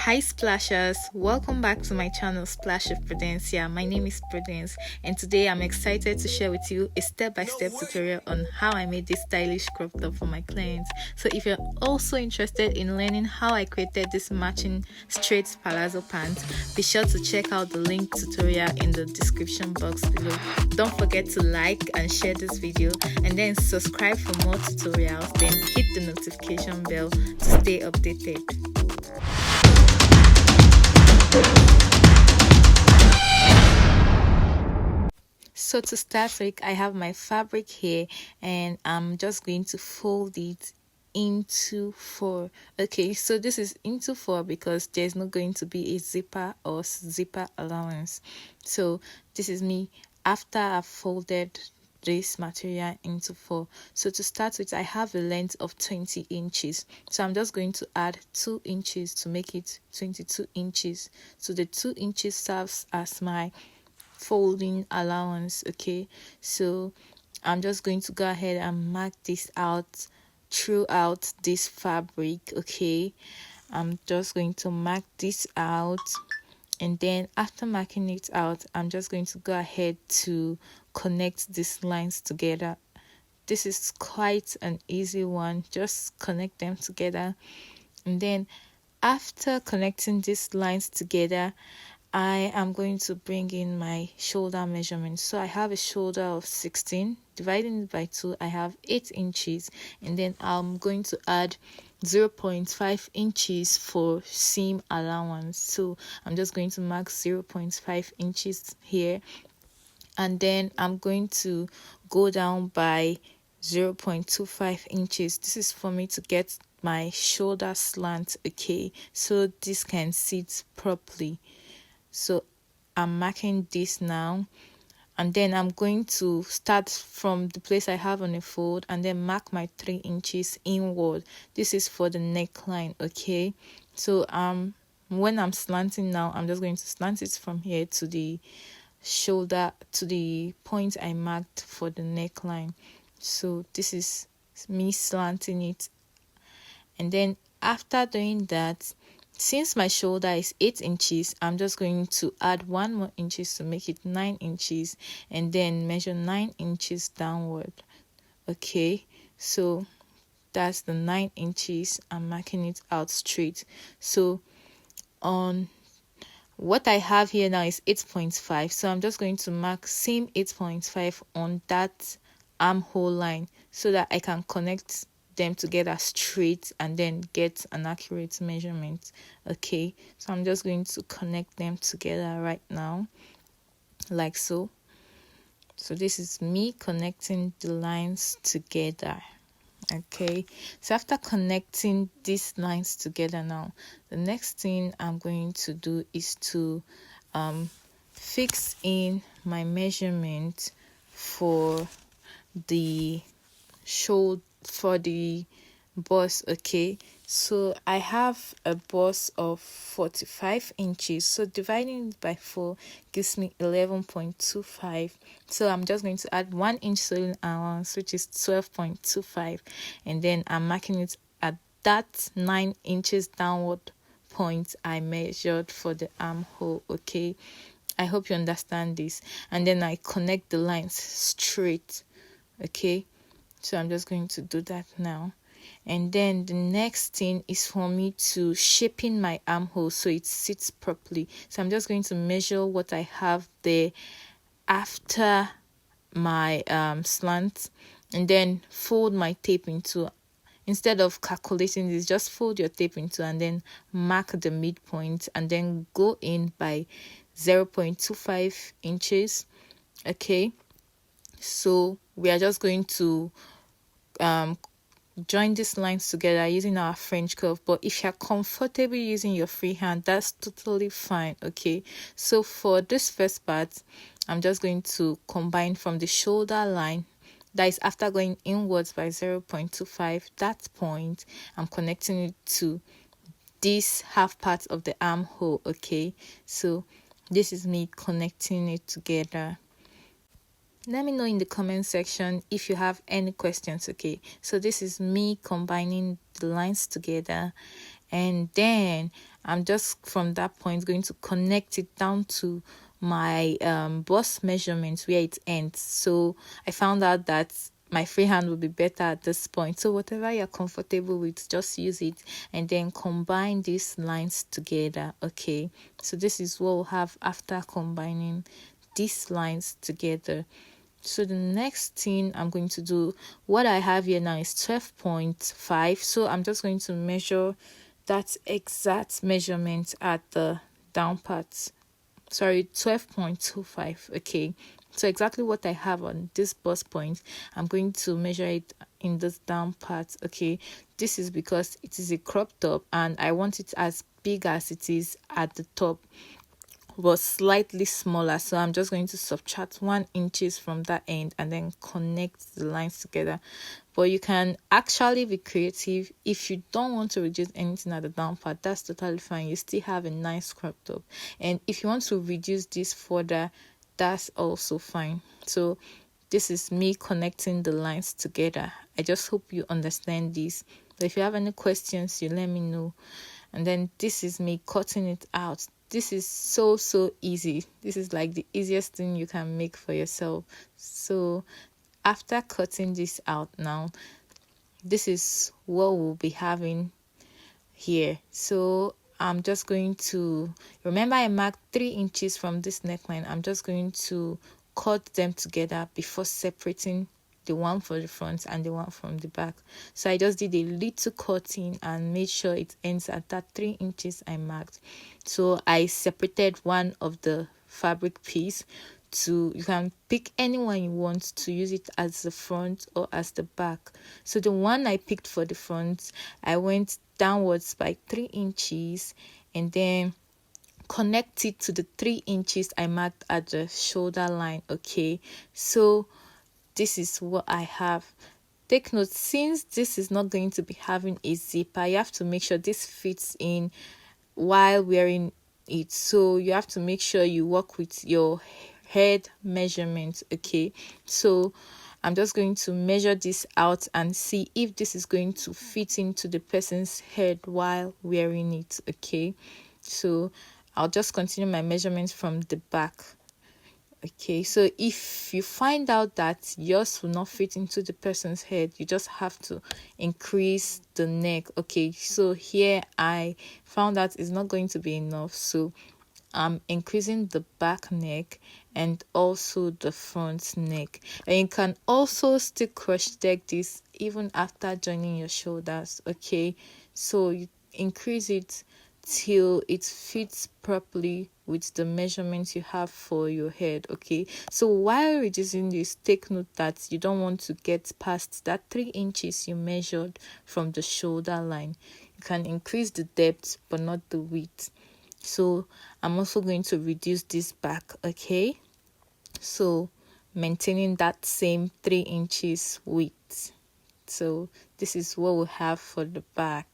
Hi splashers, welcome back to my channel Splash of Prudencia. My name is Prudence and today I'm excited to share with you a step-by-step tutorial on how I made this stylish crop top for my clients. So if you're also interested in learning how I created this matching straight palazzo pants, be sure to check out the link tutorial in the description box below. Don't forget to like and share this video and then subscribe for more tutorials, then hit the notification bell to stay updated. So to start with, I have my fabric here and I'm just going to fold it into 4. Okay, so this is into 4 because there's not going to be a zipper or zipper allowance. So this is me after I've folded this material into 4. So to start with, I have a length of 20 inches, so I'm just going to add 2 inches to make it 22 inches. So the 2 inches serves as my folding allowance. Okay, so I'm just going to go ahead and mark this out throughout this fabric. Okay, I'm just going to mark this out, and then after marking it out, I'm just going to go ahead to connect these lines together. This is quite an easy one, just connect them together. And then after connecting these lines together, I am going to bring in my shoulder measurement. So I have a shoulder of 16, dividing it by 2, I have 8 inches, and then I'm going to add 0.5 inches for seam allowance. So I'm just going to mark 0.5 inches here, and then I'm going to go down by 0.25 inches. This is for me to get my shoulder slant. Okay, so this can sit properly. So I'm marking this now, and then I'm going to start from the place I have on a fold and then mark my 3 inches inward. This is for the neckline. Okay, so when I'm slanting now, I'm just going to slant it from here to the shoulder, to the point I marked for the neckline. So this is me slanting it, and then after doing that, since my shoulder is 8 inches, I'm just going to add 1 more inches to make it 9 inches, and then measure 9 inches downward. Okay, so that's the 9 inches. I'm marking it out straight. So on what I have here now is 8.5, so I'm just going to mark same 8.5 on that armhole line so that I can connect them together straight and then get an accurate measurement. Okay, so I'm just going to connect them together right now, like so. So this is me connecting the lines together. Okay, so after connecting these lines together now, the next thing I'm going to do is to fix in my measurement for the shoulder, for the bust. Okay, so I have a bust of 45 inches, so dividing it by 4 gives me 11.25. so I'm just going to add 1 inch sewing allowance, which is 12.25, and then I'm marking it at that 9 inches downward point I measured for the armhole. Okay, I hope you understand this. And then I connect the lines straight. Okay, so I'm just going to do that now. And then the next thing is for me to shape in my armhole so it sits properly. So I'm just going to measure what I have there after my slant, and then fold my tape into, instead of calculating this, just fold your tape into and then mark the midpoint and then go in by 0.25 inches. Okay, so we are just going to join these lines together using our French curve, but if you're comfortable using your free hand, that's totally fine. Okay, so for this first part, I'm just going to combine from the shoulder line, that is after going inwards by 0.25, that point I'm connecting it to this half part of the armhole. Okay, so this is me connecting it together. Let me know in the comment section if you have any questions. Okay, so this is me combining the lines together, and then I'm just from that point going to connect it down to my bust measurement where it ends. So I found out that my freehand will be better at this point. So whatever you're comfortable with, just use it and then combine these lines together. Okay, so this is what we'll have after combining these lines together. So the next thing I'm going to do, what I have here now is 12.5. So I'm just going to measure that exact measurement at the down part. Sorry, 12.25. Okay, so exactly what I have on this bust point, I'm going to measure it in this down part. Okay, this is because it is a crop top and I want it as big as it is at the top, but slightly smaller. So I'm just going to subtract 1 inches from that end and then connect the lines together. But you can actually be creative. If you don't want to reduce anything at the down part, that's totally fine. You still have a nice crop top. And if you want to reduce this further, that's also fine. So this is me connecting the lines together. I just hope you understand this. But if you have any questions, you let me know. And then this is me cutting it out. This is so easy. This is like the easiest thing you can make for yourself. So after cutting this out now, this is what we'll be having here. So I'm just going to, remember I marked 3 inches from this neckline. I'm just going to cut them together before separating the one for the front and the one from the back. So I just did a little cutting and made sure it ends at that 3 inches I marked. So I separated one of the fabric piece to, you can pick any one you want to use it as the front or as the back. So the one I picked for the front, I went downwards by 3 inches and then connect it to the 3 inches I marked at the shoulder line. Okay, so this is what I have. Take note, since this is not going to be having a zipper, you have to make sure this fits in while wearing it. So you have to make sure you work with your head measurement. Okay, so I'm just going to measure this out and see if this is going to fit into the person's head while wearing it. Okay, so I'll just continue my measurements from the back. Okay, so if you find out that yours will not fit into the person's head, you just have to increase the neck. Okay, so here I found out it's not going to be enough, so I'm increasing the back neck and also the front neck. And you can also still crochet deck this even after joining your shoulders. Okay, so you increase it till it fits properly with the measurements you have for your head. Okay, so while reducing this, take note that you don't want to get past that 3 inches you measured from the shoulder line. You can increase the depth but not the width. So I'm also going to reduce this back. Okay, so maintaining that same 3 inches width. So this is what we have for the back.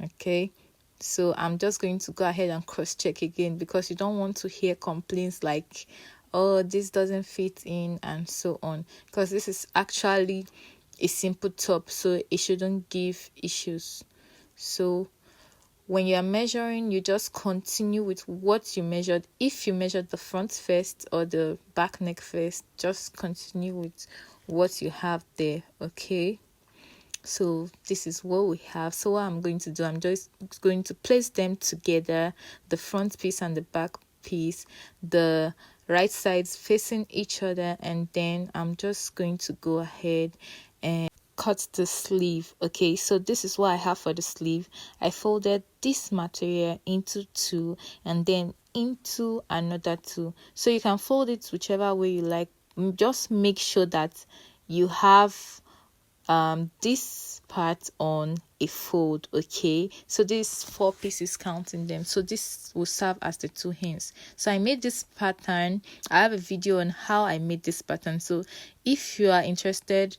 Okay, so I'm just going to go ahead and cross check again, because you don't want to hear complaints like, oh, this doesn't fit in and so on, because this is actually a simple top, so it shouldn't give issues. So when you're measuring, you just continue with what you measured. If you measured the front first or the back neck first, just continue with what you have there. Okay, so this is what we have. So what I'm going to do, I'm just going to place them together, the front piece and the back piece, the right sides facing each other, and then I'm just going to go ahead and cut the sleeve. Okay, so this is what I have for the sleeve. I folded this material into two and then into another two, so you can fold it whichever way you like. Just make sure that you have this part on a fold. Okay, so these 4 pieces, counting them, so this will serve as the 2 hands. So I made this pattern. I have a video on how I made this pattern, so if you are interested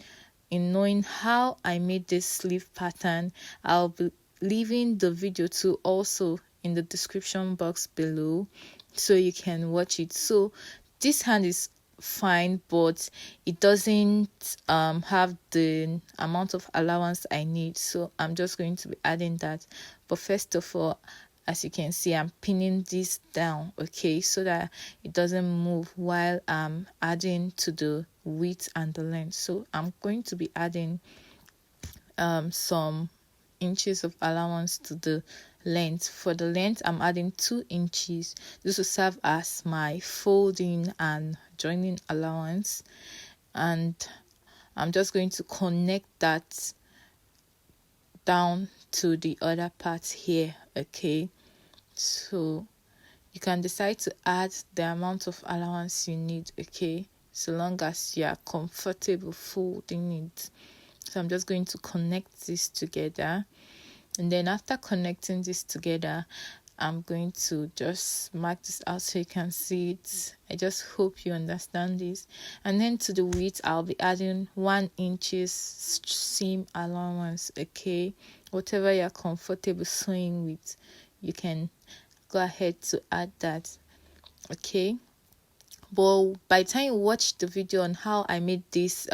in knowing how I made this sleeve pattern, I'll be leaving the video too also in the description box below, so you can watch it. So this hand is fine, but it doesn't have the amount of allowance I need, so I'm just going to be adding that. But first of all, as you can see, I'm pinning this down, okay, so that it doesn't move while I'm adding to the width and the length. So I'm going to be adding some inches of allowance to the length. For the length, I'm adding 2 inches. This will serve as my folding and joining allowance, and I'm just going to connect that down to the other part here, okay. So you can decide to add the amount of allowance you need, okay, so long as you are comfortable folding it. So I'm just going to connect this together, and then after connecting this together, I'm going to just mark this out so you can see it. I just hope you understand this. And then to the width, I'll be adding 1 inches seam allowance, okay. Whatever you're comfortable sewing with, you can go ahead to add that, okay. But by the time you watch the video on how I made this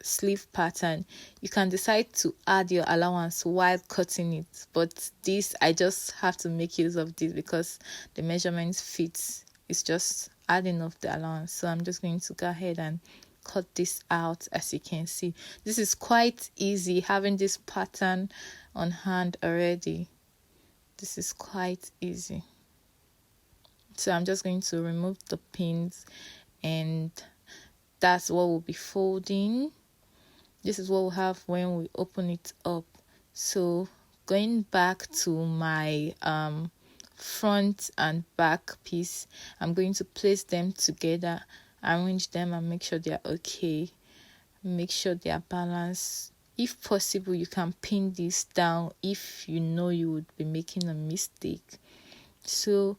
sleeve pattern, you can decide to add your allowance while cutting it, but this, I just have to make use of this because the measurements fits. It's just adding of the allowance. So I'm just going to go ahead and cut this out. As you can see, this is quite easy having this pattern on hand already. This is quite easy. So I'm just going to remove the pins, and that's what we'll be folding. This is what we'll have when we open it up. So going back to my front and back piece, I'm going to place them together, arrange them, and make sure they are okay. Make sure they are balanced. If possible, you can pin this down if you know you would be making a mistake. So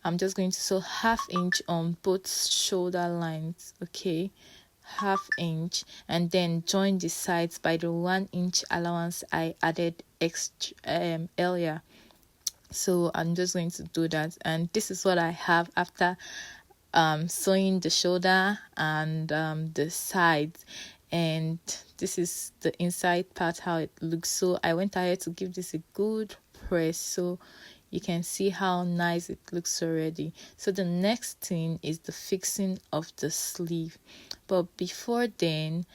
I'm just going to sew 1/2 inch on both shoulder lines, okay, 1/2 inch, and then join the sides by the 1 inch allowance I added extra earlier. So I'm just going to do that, and this is what I have after sewing the shoulder and the sides, and this is the inside part, how it looks. So I went ahead to give this a good press so you can see how nice it looks already. So the next thing is the fixing of the sleeve, but before then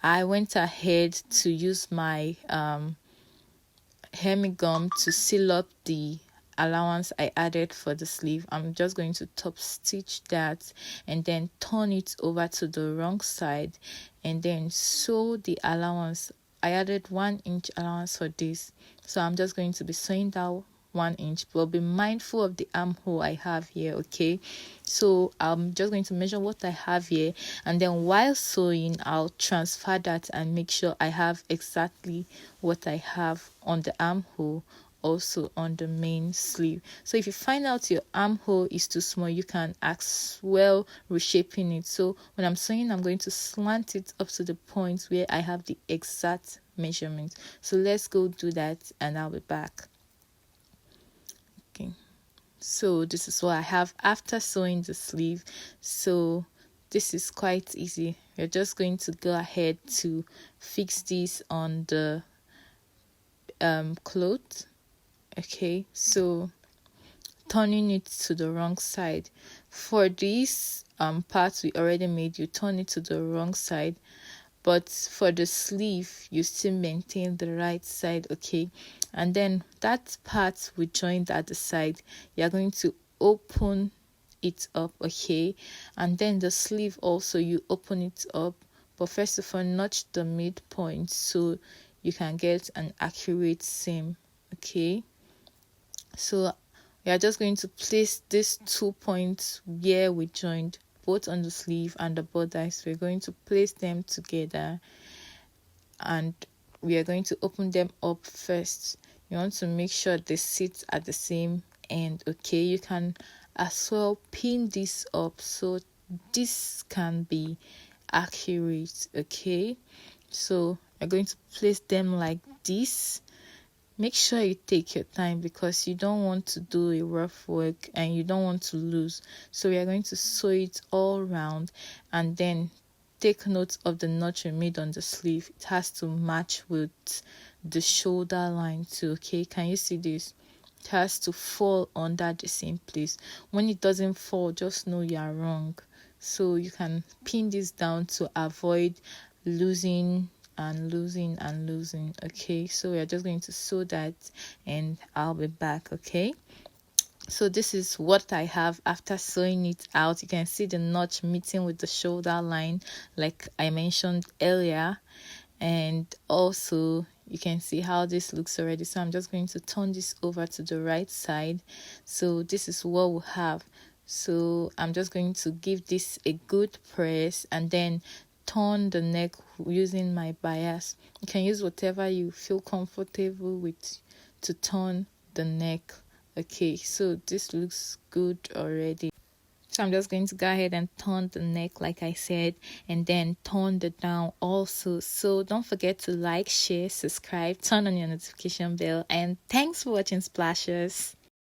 I went ahead to use my hemi gum to seal up the allowance I added for the sleeve. I'm just going to top stitch that and then turn it over to the wrong side and then sew the allowance. I added 1 inch allowance for this, so I'm just going to be sewing that 1 inch, but be mindful of the armhole I have here, okay. So I'm just going to measure what I have here, and then while sewing I'll transfer that and make sure I have exactly what I have on the armhole, also on the main sleeve. So if you find out your armhole is too small, you can as well reshaping it. So when I'm sewing, I'm going to slant it up to the point where I have the exact measurement. So let's go do that and I'll be back. Okay, so this is what I have after sewing the sleeve. So this is quite easy. You're just going to go ahead to fix this on the cloth, okay. So turning it to the wrong side. For this part we already made, you turn it to the wrong side, but for the sleeve you still maintain the right side, okay. And then that part we joined at the side, you're going to open it up, okay. And then the sleeve also, you open it up, but first of all notch the midpoint so you can get an accurate seam, okay. So we are just going to place these 2 points where we joined, both on the sleeve and the bodice. We're going to place them together and we are going to open them up first. You want to make sure they sit at the same end, okay. You can as well pin this up so this can be accurate, okay. So you're going to place them like this. Make sure you take your time because you don't want to do a rough work and you don't want to lose. So we are going to sew it all around and then take note of the notch you made on the sleeve. It has to match with the shoulder line too. Okay, can you see this? It has to fall under the same place. When it doesn't fall, just know you are wrong. So you can pin this down to avoid losing and losing. Okay, so we are just going to sew that, and I'll be back. Okay, so this is what I have after sewing it out. You can see the notch meeting with the shoulder line like I mentioned earlier, and also you can see how this looks already. So I'm just going to turn this over to the right side. So this is what we have. So I'm just going to give this a good press and then turn the neck using my bias. You can use whatever you feel comfortable with to turn the neck. Okay, so this looks good already. So I'm just going to go ahead and turn the neck like I said, and then turn the down also. So don't forget to like, share, subscribe, turn on your notification bell, and thanks for watching Splashes.